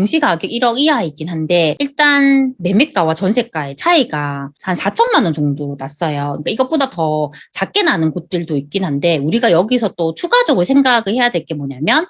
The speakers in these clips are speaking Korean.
공시가격 1억 이하이긴 한데 일단 매매가와 전세가의 차이가 한 4천만 원 정도 났어요. 그러니까 이것보다 더 작게 나는 곳들도 있긴 한데 우리가 여기서 또 추가적으로 생각을 해야 될 게 뭐냐면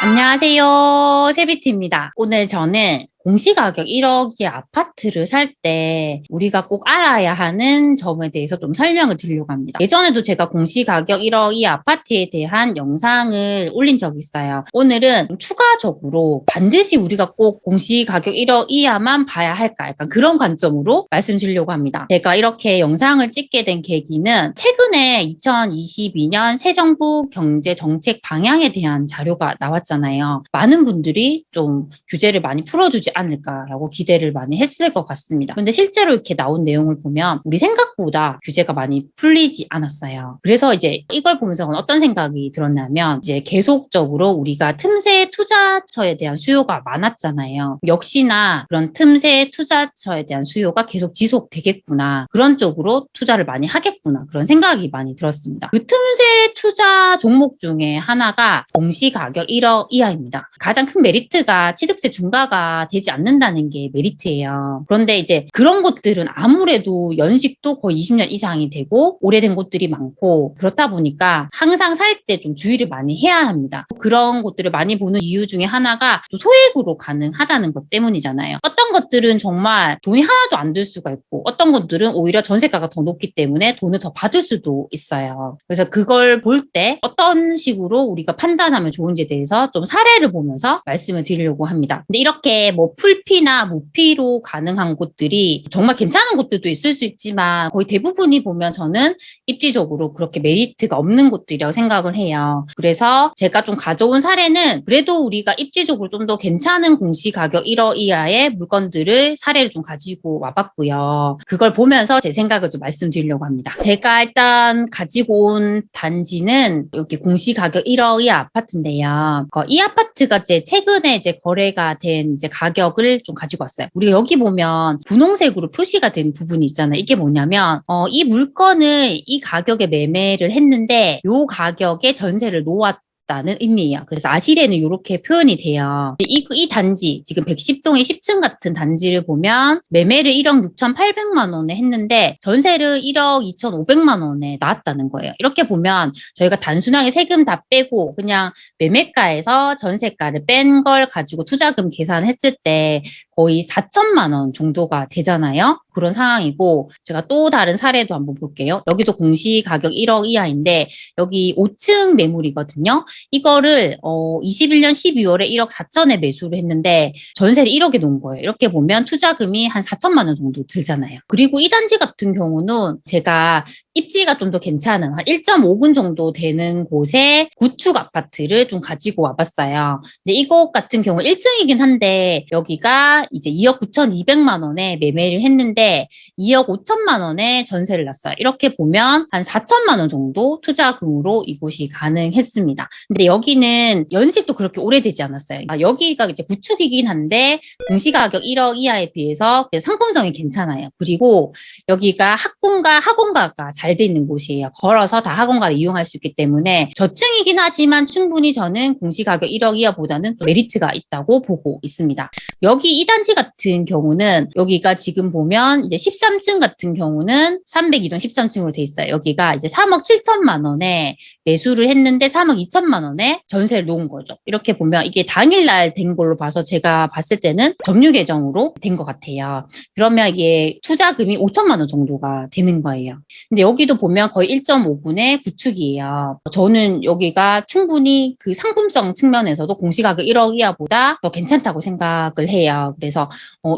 안녕하세요. 세비티입니다. 오늘 저는 공시가격 1억의 아파트를 살 때 우리가 꼭 알아야 하는 점에 대해서 좀 설명을 드리려고 합니다. 예전에도 제가 공시가격 1억의 아파트에 대한 영상을 올린 적이 있어요. 오늘은 좀 추가적으로 반드시 우리가 꼭 공시가격 1억 이하만 봐야 할까? 약간 그런 관점으로 말씀드리려고 합니다. 제가 이렇게 영상을 찍게 된 계기는 최근에 2022년 새 정부 경제 정책 방향에 대한 자료가 나왔잖아요. 많은 분들이 좀 규제를 많이 풀어주지 않을까라고 기대를 많이 했을 것 같습니다. 근데 실제로 이렇게 나온 내용을 보면 우리 생각보다 규제가 많이 풀리지 않았어요. 그래서 이제 이걸 보면서 어떤 생각이 들었냐면 이제 계속적으로 우리가 틈새 투자처에 대한 수요가 많았잖아요. 역시나 그런 틈새 투자처에 대한 수요가 계속 지속되겠구나. 그런 쪽으로 투자를 많이 하겠구나. 그런 생각이 많이 들었습니다. 그 틈새 투자 종목 중에 하나가 공시가격 1억 이하입니다. 가장 큰 메리트가 취득세 중과가 되지 않는다는 게 메리트예요. 그런데 이제 그런 곳들은 아무래도 연식도 거의 20년 이상이 되고 오래된 곳들이 많고 그렇다 보니까 항상 살 때 좀 주의를 많이 해야 합니다. 그런 곳들을 많이 보는 이유 중에 하나가 좀 소액으로 가능하다는 것 때문이잖아요. 어떤 것들은 정말 돈이 하나도 안 들 수가 있고 어떤 것들은 오히려 전세가가 더 높기 때문에 돈을 더 받을 수도 있어요. 그래서 그걸 볼 때 어떤 식으로 우리가 판단하면 좋은지에 대해서 좀 사례를 보면서 말씀을 드리려고 합니다. 근데 이렇게 뭐 풀피나 무피로 가능한 곳들이 정말 괜찮은 곳들도 있을 수 있지만 거의 대부분이 보면 저는 입지적으로 그렇게 메리트가 없는 곳들이라고 생각을 해요. 그래서 제가 좀 가져온 사례는 그래도 우리가 입지적으로 좀 더 괜찮은 공시가격 1억 이하의 물건들을 사례를 좀 가지고 와봤고요. 그걸 보면서 제 생각을 좀 말씀드리려고 합니다. 제가 일단 가지고 온 단지는 여기 공시가격 1억 이하 아파트인데요. 이 아파트가 이제 최근에 이제 거래가 된 이제 가격을 좀 가지고 왔어요. 우리가 여기 보면 분홍색으로 표시가 된 부분이 있잖아요. 이게 뭐냐면 이 물건을 이 가격에 매매를 했는데 이 가격에 전세를 놓았다는 의미예요. 그래서 아실에는 이렇게 표현이 돼요. 이 단지, 지금 110동의 10층 같은 단지를 보면 매매를 1억 6,800만 원에 했는데 전세를 1억 2,500만 원에 나왔다는 거예요. 이렇게 보면 저희가 단순하게 세금 다 빼고 그냥 매매가에서 전세가를 뺀 걸 가지고 투자금 계산했을 때 거의 4천만 원 정도가 되잖아요. 그런 상황이고 제가 또 다른 사례도 한번 볼게요. 여기도 공시가격 1억 이하인데 여기 5층 매물이거든요. 이거를 21년 12월에 1억 4천에 매수를 했는데 전세를 1억에 놓은 거예요. 이렇게 보면 투자금이 한 4천만 원 정도 들잖아요. 그리고 이 단지 같은 경우는 제가 입지가 좀 더 괜찮은 한 1.5군 정도 되는 곳에 구축 아파트를 좀 가지고 와봤어요. 근데 이곳 같은 경우 1층이긴 한데 여기가 이제 2억 9,200만 원에 매매를 했는데 2억 5천만 원에 전세를 놨어요. 이렇게 보면 한 4천만 원 정도 투자금으로 이곳이 가능했습니다. 근데 여기는 연식도 그렇게 오래되지 않았어요. 여기가 이제 구축이긴 한데 공시가격 1억 이하에 비해서 상품성이 괜찮아요. 그리고 여기가 학군과 학원가가 잘 돼 있는 곳이에요. 걸어서 다 학원가를 이용할 수 있기 때문에 저층이긴 하지만 충분히 저는 공시가격 1억 이하보다는 좀 메리트가 있다고 보고 있습니다. 여기 이 단지 같은 경우는 여기가 지금 보면 이제 13층 같은 경우는 302동 13층으로 돼 있어요. 여기가 이제 3억 7천만 원에 매수를 했는데 3억 2천만 원에 전세를 놓은 거죠. 이렇게 보면 이게 당일날 된 걸로 봐서 제가 봤을 때는 점유 계정으로 된 것 같아요. 그러면 이게 투자금이 5천만 원 정도가 되는 거예요. 근데 여기도 보면 거의 1.5군의 구축이에요. 저는 여기가 충분히 그 상품성 측면에서도 공시가격 1억 이하보다 더 괜찮다고 생각을 해요. 그래서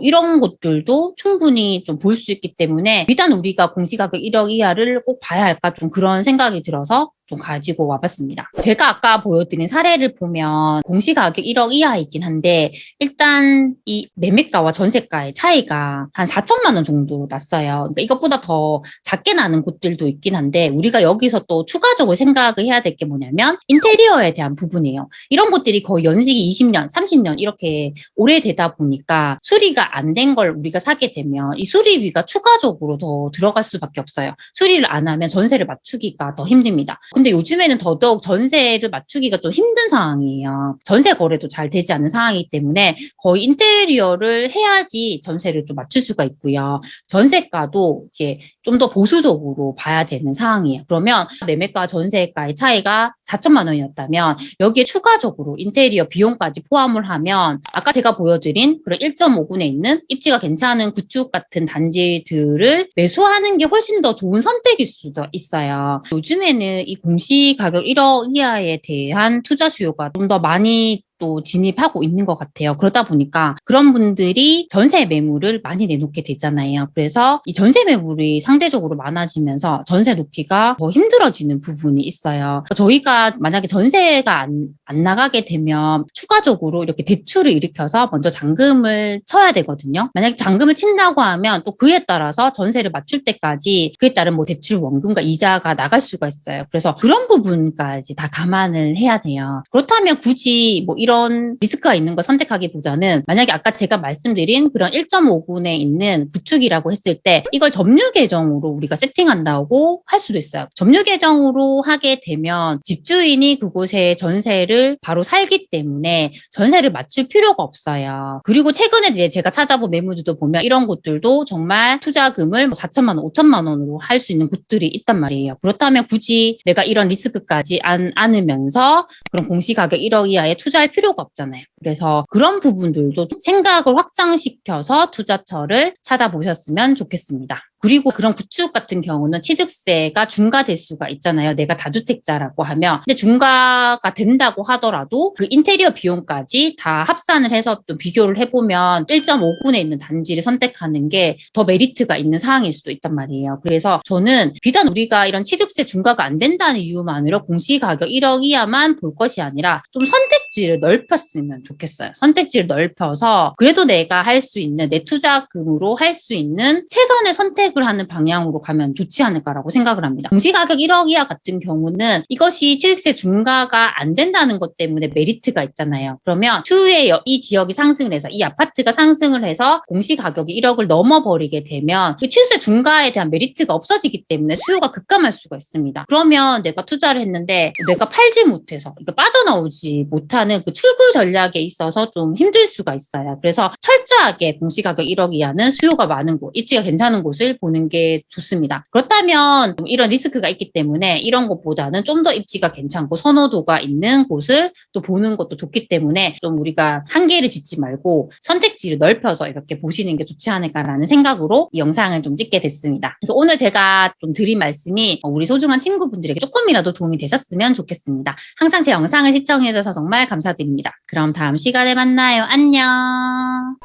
이런 곳들도 충분히 좀 볼 수 있기 때문에 일단 우리가 공시가격 1억 이하를 꼭 봐야 할까 좀 그런 생각이 들어서 좀 가지고 와봤습니다. 제가 아까 보여드린 사례를 보면 공시가격 1억 이하이긴 한데 일단 이 매매가와 전세가의 차이가 한 4천만 원 정도 났어요. 그러니까 이것보다 더 작게 나는 곳들도 있긴 한데 우리가 여기서 또 추가적으로 생각을 해야 될 게 뭐냐면 인테리어에 대한 부분이에요. 이런 곳들이 거의 연식이 20년, 30년 이렇게 오래되다 보니까 수리가 안 된 걸 우리가 사게 되면 이 수리비가 추가적으로 더 들어갈 수밖에 없어요. 수리를 안 하면 전세를 맞추기가 더 힘듭니다. 근데 요즘에는 더더욱 전세를 맞추기가 좀 힘든 상황이에요. 전세 거래도 잘 되지 않는 상황이기 때문에 거의 인테리어를 해야지 전세를 좀 맞출 수가 있고요. 전세가도 이게 좀 더 보수적으로 봐야 되는 상황이에요. 그러면 매매가 전세가의 차이가 4천만 원이었다면 여기에 추가적으로 인테리어 비용까지 포함을 하면 아까 제가 보여드린 그런 1.5군에 있는 입지가 괜찮은 구축 같은 단지들을 매수하는 게 훨씬 더 좋은 선택일 수도 있어요. 요즘에는 이 공시가격 1억 이하에 대한 투자 수요가 좀 더 많이 또 진입하고 있는 것 같아요. 그러다 보니까 그런 분들이 전세 매물을 많이 내놓게 되잖아요. 그래서 이 전세 매물이 상대적으로 많아지면서 전세 놓기가 더 힘들어지는 부분이 있어요. 저희가 만약에 전세가 안 나가게 되면 추가적으로 이렇게 대출을 일으켜서 먼저 잔금을 쳐야 되거든요. 만약에 잔금을 친다고 하면 또 그에 따라서 전세를 맞출 때까지 그에 따른 뭐 대출 원금과 이자가 나갈 수가 있어요. 그래서 그런 부분까지 다 감안을 해야 돼요. 그렇다면 굳이 뭐 이런 리스크가 있는 거 선택하기보다는 만약에 아까 제가 말씀드린 그런 1.5군에 있는 구축이라고 했을 때 이걸 점유 계정으로 우리가 세팅한다고 할 수도 있어요. 점유 계정으로 하게 되면 집주인이 그곳에 전세를 바로 살기 때문에 전세를 맞출 필요가 없어요. 그리고 최근에 이제 제가 찾아본 매물주도 보면 이런 곳들도 정말 투자금을 4천만 원, 5천만 원으로 할 수 있는 곳들이 있단 말이에요. 그렇다면 굳이 내가 이런 리스크까지 안으면서 그런 공시가격 1억 이하에 투자할 필요가 없잖아요. 그래서 그런 부분들도 생각을 확장시켜서 투자처를 찾아보셨으면 좋겠습니다. 그리고 그런 구축 같은 경우는 취득세가 중과될 수가 있잖아요. 내가 다주택자라고 하면. 근데 중과가 된다고 하더라도 그 인테리어 비용까지 다 합산을 해서 좀 비교를 해보면 1.5군에 있는 단지를 선택하는 게 더 메리트가 있는 상황일 수도 있단 말이에요. 그래서 저는 비단 우리가 이런 취득세 중과가 안 된다는 이유만으로 공시가격 1억 이하만 볼 것이 아니라 좀 선택지를 넓혔으면 좋겠어요. 선택지를 넓혀서 그래도 내가 할 수 있는 내 투자금으로 할 수 있는 최선의 선택을 하는 방향으로 가면 좋지 않을까라고 생각을 합니다. 공시가격 1억 이하 같은 경우는 이것이 취득세 중과가 안 된다는 것 때문에 메리트가 있잖아요. 그러면 추후에 이 지역이 상승을 해서 이 아파트가 상승을 해서 공시가격이 1억을 넘어버리게 되면 그 취득세 중과에 대한 메리트가 없어지기 때문에 수요가 급감할 수가 있습니다. 그러면 내가 투자를 했는데 내가 팔지 못해서 그러니까 빠져나오지 못하는 그 출구 전략에 있어서 좀 힘들 수가 있어요. 그래서 철저하게 공시가격 1억 이하는 수요가 많은 곳, 입지가 괜찮은 곳을 보는 게 좋습니다. 그렇다면 이런 리스크가 있기 때문에 이런 곳보다는 좀 더 입지가 괜찮고 선호도가 있는 곳을 또 보는 것도 좋기 때문에 좀 우리가 한계를 짓지 말고 선택지를 넓혀서 이렇게 보시는 게 좋지 않을까라는 생각으로 이 영상을 좀 찍게 됐습니다. 그래서 오늘 제가 좀 드린 말씀이 우리 소중한 친구분들에게 조금이라도 도움이 되셨으면 좋겠습니다. 항상 제 영상을 시청해주셔서 정말 감사드립니다. 그럼 다음 시간에 만나요. 안녕.